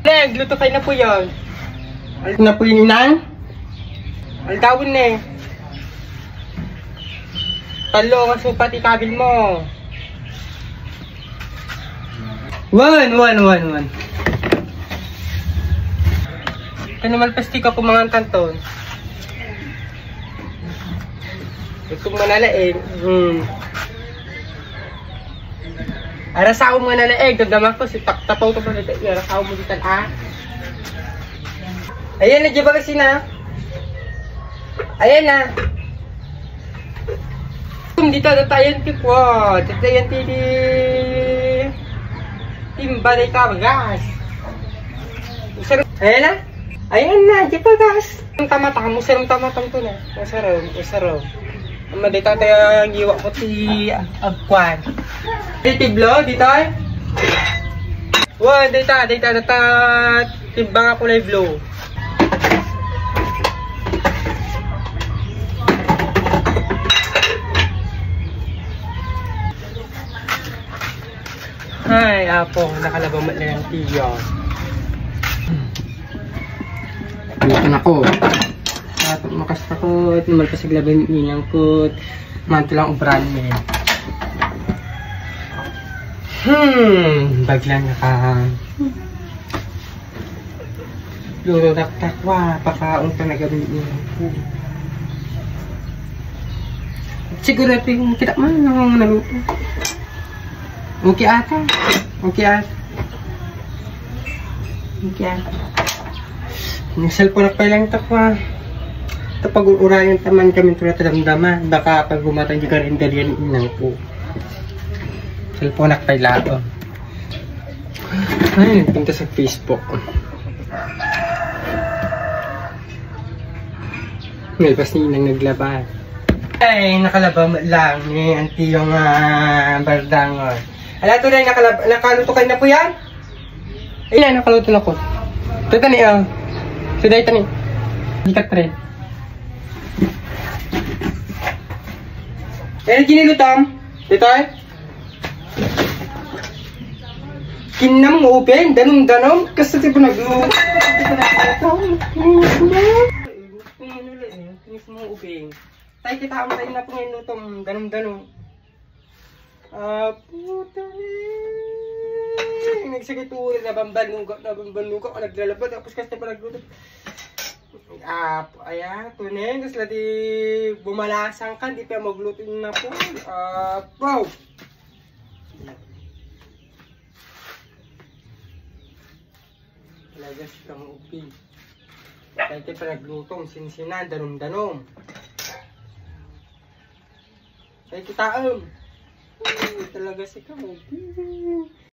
Leg, luto kayo na po yun. Alit na po yun inang. Aldawin na eh. Talo ang supat ikabil mo. 1. Ito naman pastik ako mga tanton. Ito manalaig. Arasaw mo manalaig. Dagdaman ko si tapaw to pa dito. Arasaw mo dito Ayan na, diba kasi na? Ayan na. Dito tatayan tipo. Tatayan tidi. Timba na ikabagas. Ayan na. Ayan na, diba gas? Ang tamatang mo, sarang tamatang to na. Usaraw. Dito tayo ang giwa ko si Agkwan. Dito blow, dito ay. Dito, timbang ako na blow. Ay, apo, nakalabang matlang tiyo. Dito na ko. Makasta ko, naman pasiglaban nilang ko. Manto lang ubran niya. Baglang naka. Luro takwa, pakaong pa nagabin nilang ko. Siguro yung kita man nang naluto. Okay ata. Yung cellphone na pa lang takwa. Ito pag-uurayan taman kami ito natadamdaman. Baka pag gumatang di ka rin dalian inang po. Cellphone na pa lang. Ay, nagpunta sa Facebook. May pas ni inang naglaban. Ay, nakalaba lang ni auntie yung bardangon. Ala, ito na nakaluto kayo na po yan? Ayun na, nakaluto na ko. Ito tani, suday tani. Dikat rin. Ayan, kinilutom. Dito ay. Kinam mo open, danom. Kasi tipo nagluto. Kinis mo open. Tayo kita ang tayo na po ngayon lutong danom. Puta rin. Nagsagiturin na bambanuga. Naglalabad. Tapos kasi pa nagluto. Ayan. Tunin. Tapos lati bumalasang ka. Di pa magluto na po. Wow. Lagas kang upin. Tayo pa naglutong. Sinsinan. Danom. Ay, kita talaga si Kamu.